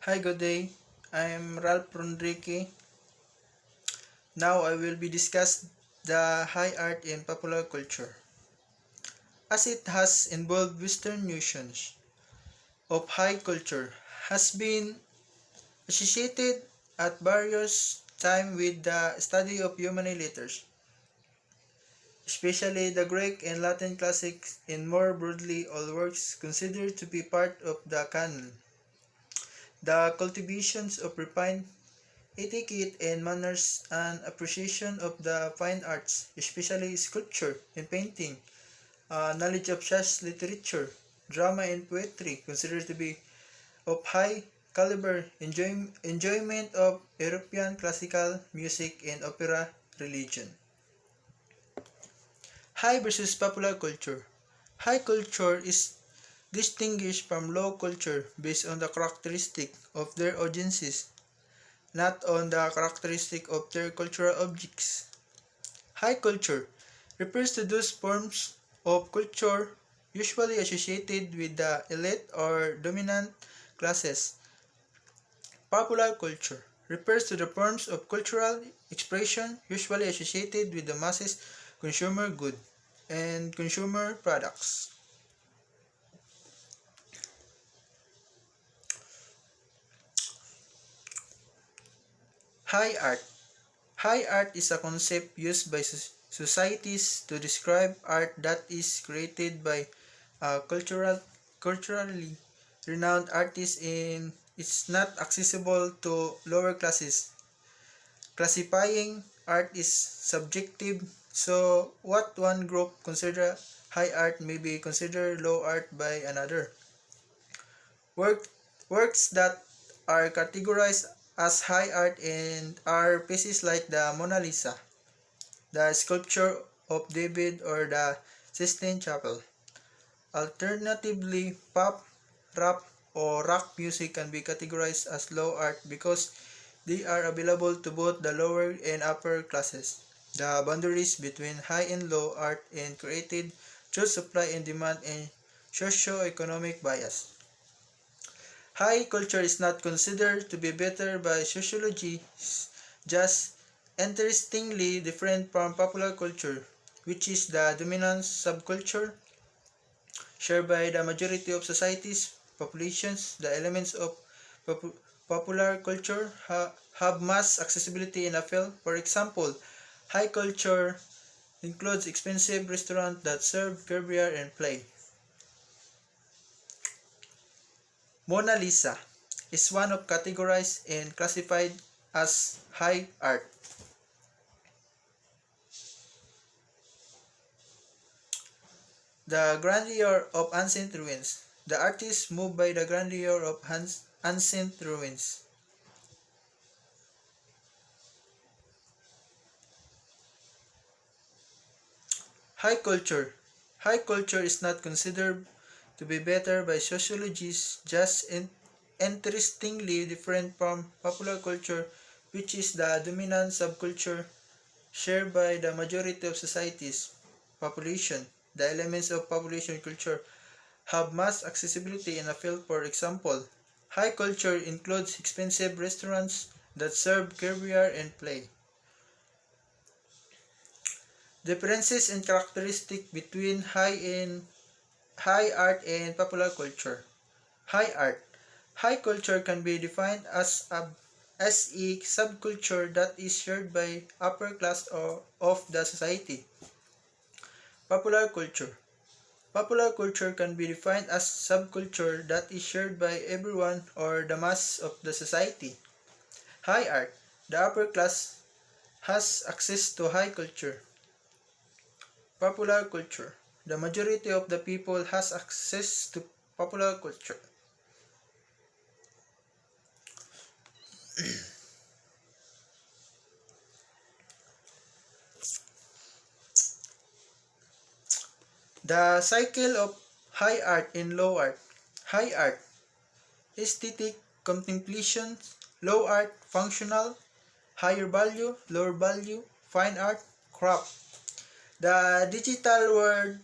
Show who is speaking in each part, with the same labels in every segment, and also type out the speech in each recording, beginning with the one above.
Speaker 1: Hi, good day. I'm Ralph Rondrique. Now I will be discuss the high art in popular culture, as it has involved Western notions of high culture, has been associated at various times with the study of human letters, especially the Greek and Latin classics, and more broadly all works considered to be part of the canon. The cultivations of refined etiquette and manners and appreciation of the fine arts, especially sculpture and painting, knowledge of such literature, drama and poetry, considered to be of high caliber, enjoyment of European classical music and opera, religion. High versus popular culture. High culture is distinguished from low culture based on the characteristic of their audiences, not on the characteristic of their cultural objects. High culture refers to those forms of culture usually associated with the elite or dominant classes. Popular culture refers to the forms of cultural expression usually associated with the masses, consumer goods, and consumer products. High art. High art is a concept used by societies to describe art that is created by culturally renowned artists and is not accessible to lower classes. Classifying art is subjective, so what one group consider high art may be considered low art by another. Work, works that are categorized as high art and are pieces like the Mona Lisa, the sculpture of David, or the Sistine Chapel. Alternatively, pop, rap, or rock music can be categorized as low art because they are available to both the lower and upper classes. The boundaries between high and low art and created through supply and demand and socio-economic bias. High culture is not considered to be better by sociology, just interestingly different from popular culture, which is the dominant subculture shared by the majority of societies, populations. The elements of popular culture have mass accessibility and appeal. For example, high culture includes expensive restaurants that serve caviar and play. Mona Lisa is one of categorized and classified as high art. The grandeur of ancient ruins. The artist moved by the grandeur of ancient ruins. High culture. High culture is not considered to be better by sociologists, just interestingly different from popular culture, which is the dominant subculture shared by the majority of societies. Population. The elements of population culture have mass accessibility and appeal. For example, high culture includes expensive restaurants that serve caviar and play. Differences in characteristics between high art and popular culture. High art. High culture can be defined as a subculture that is shared by upper class of the society. Popular culture. Popular culture can be defined as subculture that is shared by everyone or the mass of the society. High art. The upper class has access to high culture. Popular culture. The majority of the people has access to popular culture. The cycle of high art and low art. High art, aesthetic contemplation. Low art, functional. Higher value, lower value. Fine art, craft. The digital world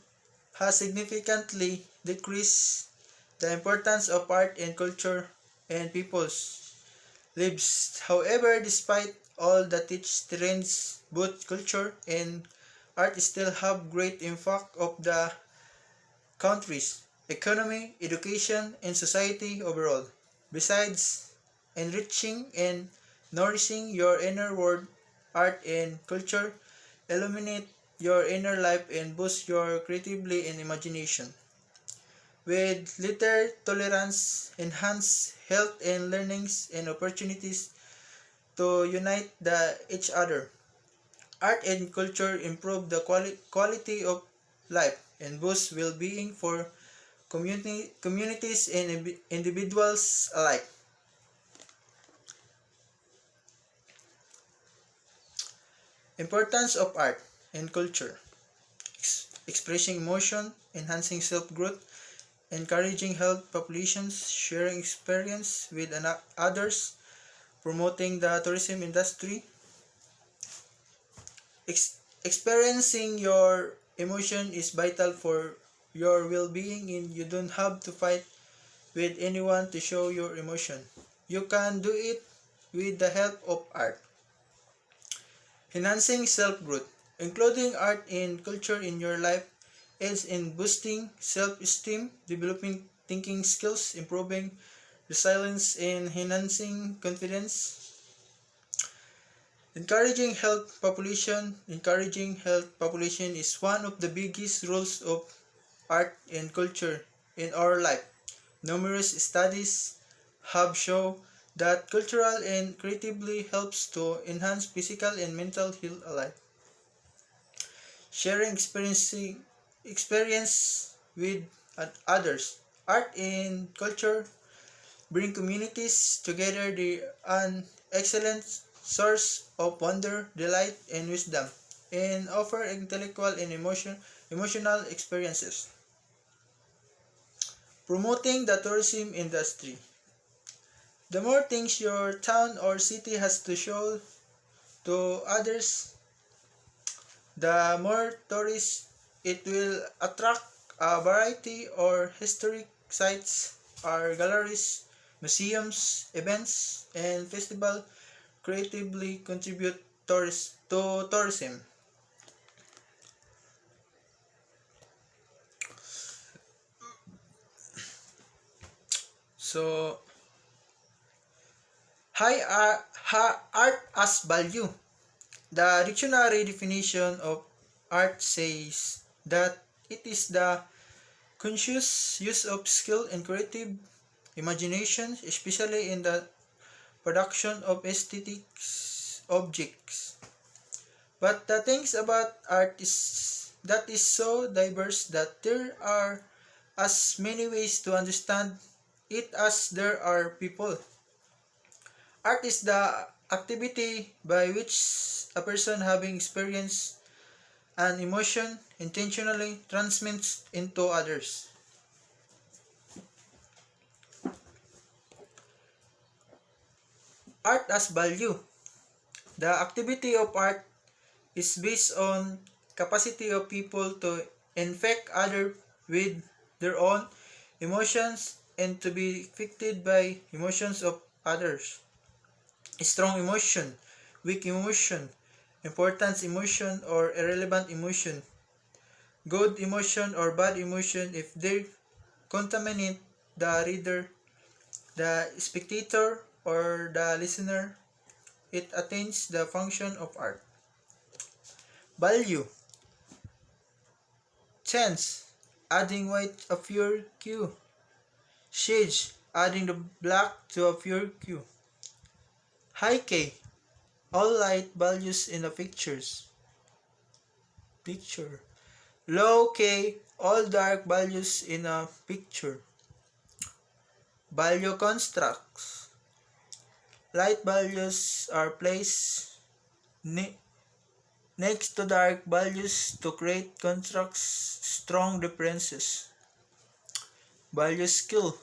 Speaker 1: has significantly decreased the importance of art and culture and people's lives. However, despite all the teach trends, both culture and art still have great impact of the country's economy, education, and society overall. Besides enriching and nourishing your inner world, art and culture illuminate your inner life and boost your creativity and imagination. With little tolerance, enhance health and learnings and opportunities to unite each other. Art and culture improve the quality of life and boost well-being for communities and individuals alike. Importance of art and culture. Expressing emotion, enhancing self-growth, encouraging health populations, sharing experience with others, promoting the tourism industry. Experiencing your emotion is vital for your well-being and you don't have to fight with anyone to show your emotion. You can do it with the help of art. Enhancing self-growth. Including art and culture in your life aids in boosting self-esteem, developing thinking skills, improving resilience, and enhancing confidence. Encouraging health population is one of the biggest roles of art and culture in our life. Numerous studies have shown that cultural and creatively helps to enhance physical and mental health alike. Sharing experience with others. Art and culture bring communities together. They are an excellent source of wonder, delight, and wisdom, and offer intellectual and emotional experiences. Promoting the tourism industry. The more things your town or city has to show to others, the more tourists it will attract. A variety of historic sites or galleries, museums, events, and festivals creatively contribute to tourism. So, art as value. The dictionary definition of art says that it is the conscious use of skill and creative imagination, especially in the production of aesthetics objects. But the things about art is that is so diverse that there are as many ways to understand it as there are people. Art is the activity by which a person having experienced an emotion intentionally transmits into others. Art as value. The activity of art is based on capacity of people to infect others with their own emotions and to be affected by emotions of others. Strong emotion, weak emotion, importance emotion or irrelevant emotion, good emotion or bad emotion if they contaminate the reader, the spectator, or the listener, it attains the function of art. Value. Chance. Adding white a pure hue. Shades. Adding the black to a pure hue. High K. All light values in a picture. Low K. All dark values in a picture. Value constructs. Light values are placed next to dark values to create contrasts, strong differences. Value skill.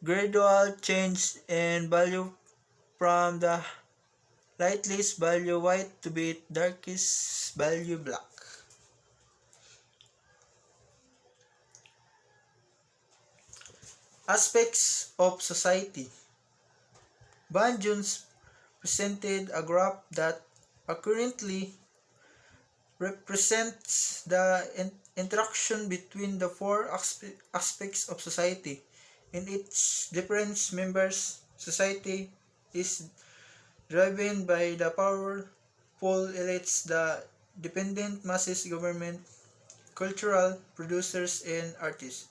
Speaker 1: Gradual change in value from the lightest value white to be darkest value black. Aspects of society. Van Jones presented a graph that accurately represents the interaction between the four aspects of society. In its different members, society is driven by the powerful elites, the dependent masses, government, cultural producers, and artists.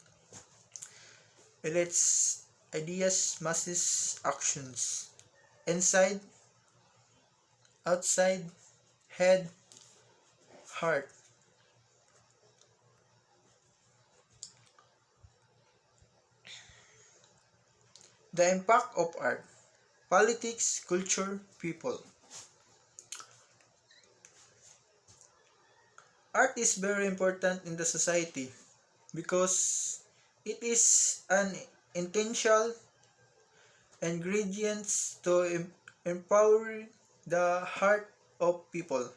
Speaker 1: Elites, ideas, masses, actions. Inside, outside, head, heart. The impact of art. Politics, culture, people. Art is very important in the society because it is an essential ingredient to empower the heart of people.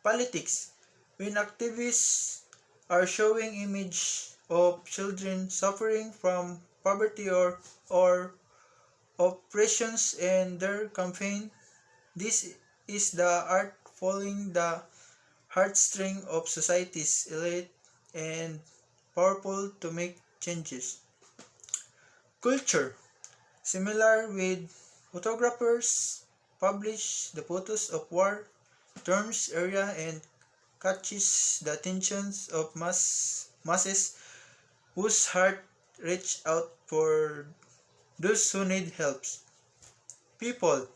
Speaker 1: Politics. When activists are showing image of children suffering from poverty or oppressions in their campaign, this is the art following the heartstring of society's elite and powerful to make changes. Culture. Similar with photographers publish the photos of war, terms area and catches the attentions of masses whose heart reach out for those who need help. People.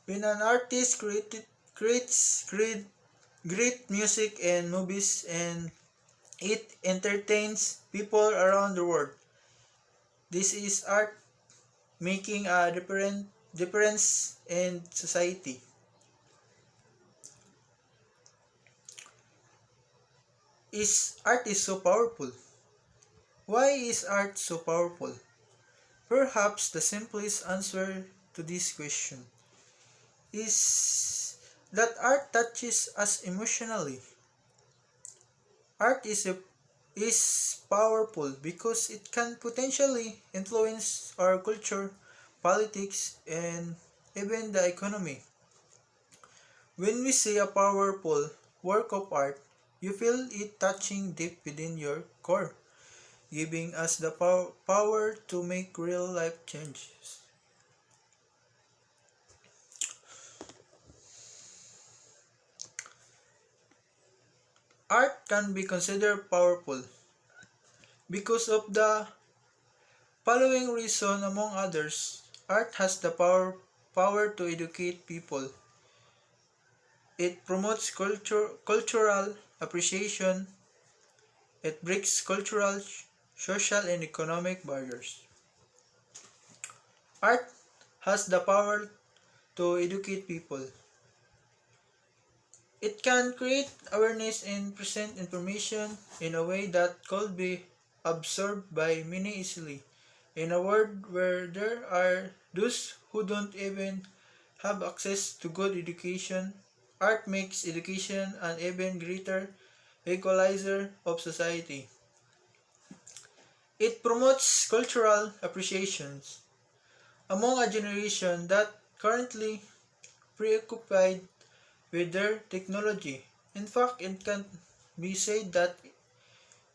Speaker 1: When an artist creates great music and movies and it entertains people around the world, this is art making a difference in society. Art is so powerful? Why is art so powerful? Perhaps the simplest answer to this question is that art touches us emotionally. Art is powerful because it can potentially influence our culture, politics, and even the economy. When we see a powerful work of art, you feel it touching deep within your core, giving us the power to make real life changes. Art can be considered powerful because of the following reason among others. Art has the power to educate people. It promotes cultural appreciation. It breaks cultural, social, and economic barriers. Art has the power to educate people. It can create awareness and present information in a way that could be absorbed by many easily. In a world where there are those who don't even have access to good education, art makes education an even greater equalizer of society. It promotes cultural appreciations among a generation that currently preoccupied with their technology. In fact, it can be said that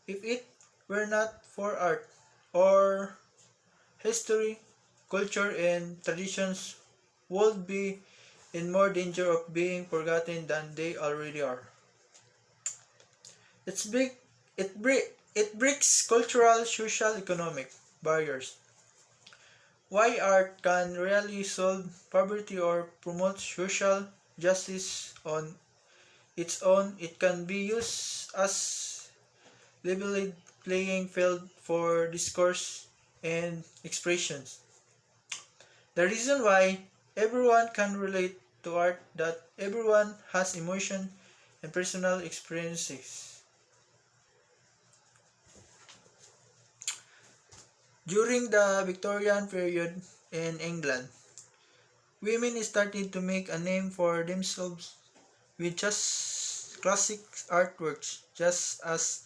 Speaker 1: if it were not for art or history, culture, and traditions would be in more danger of being forgotten than they already are. It's big, it breaks cultural, social, economic barriers. Why art can really solve poverty or promote social justice on its own, it can be used as leveled playing field for discourse and expressions. The reason why everyone can relate to art that everyone has emotion and personal experiences. During the Victorian period in England, women started to make a name for themselves with just classic artworks, just as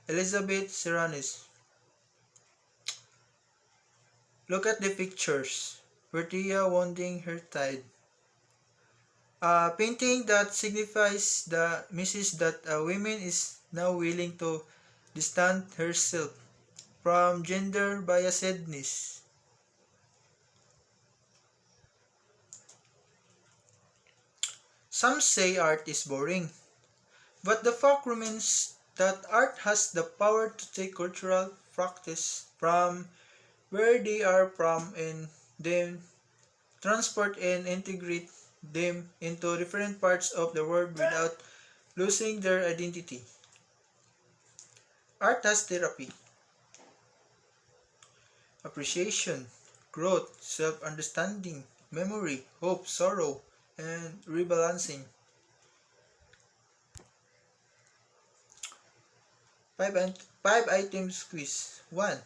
Speaker 1: Elizabeth Serranis. Look at the pictures. Bertia wounding her tide. A painting that signifies the message that a woman is now willing to distance herself from gender biasedness. Some say art is boring, but the fact remains that art has the power to take cultural practice from where they are from and then transport and integrate them into different parts of the world without losing their identity. Art has therapy, appreciation, growth, self-understanding, memory, hope, sorrow, and rebalancing. Five items quiz. 1.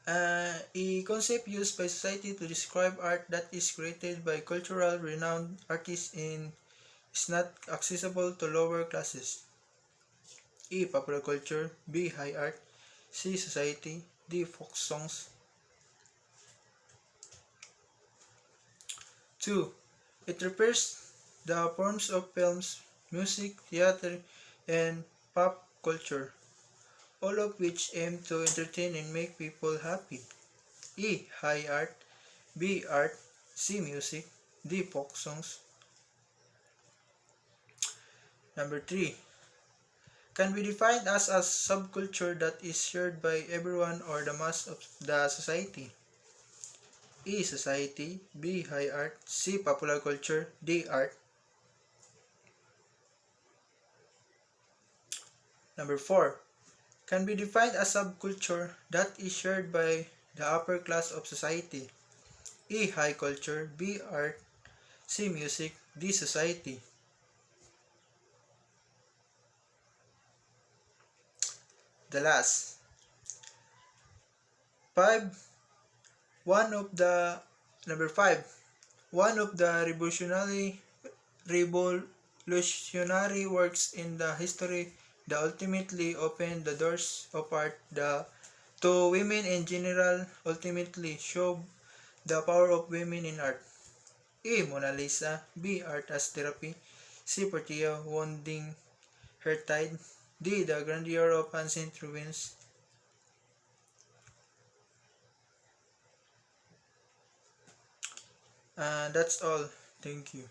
Speaker 1: A concept used by society to describe art that is created by cultural renowned artists and is not accessible to lower classes. A. Popular culture. B. High art. C. Society. D. Folk songs. 2. It refers the forms of films, music, theater, and pop culture, all of which aim to entertain and make people happy. E. High art. B. Art. C. Music. D. Folk songs. Number 3. Can be defined as a subculture that is shared by everyone or the mass of the society. E. Society. B. High art. C. Popular culture. D. Art. Number 4. Can be defined as subculture that is shared by the upper class of society. E. High culture. B. Art. C. Music. D. Society. The last. 5. One of the Number 5. One of the revolutionary works in the history that ultimately opened the doors of art to women in general, ultimately show the power of women in art. A. Mona Lisa. B. Art as therapy. C. Portia wounding her tide. D. The grandeur of ancient ruins. That's all. Thank you.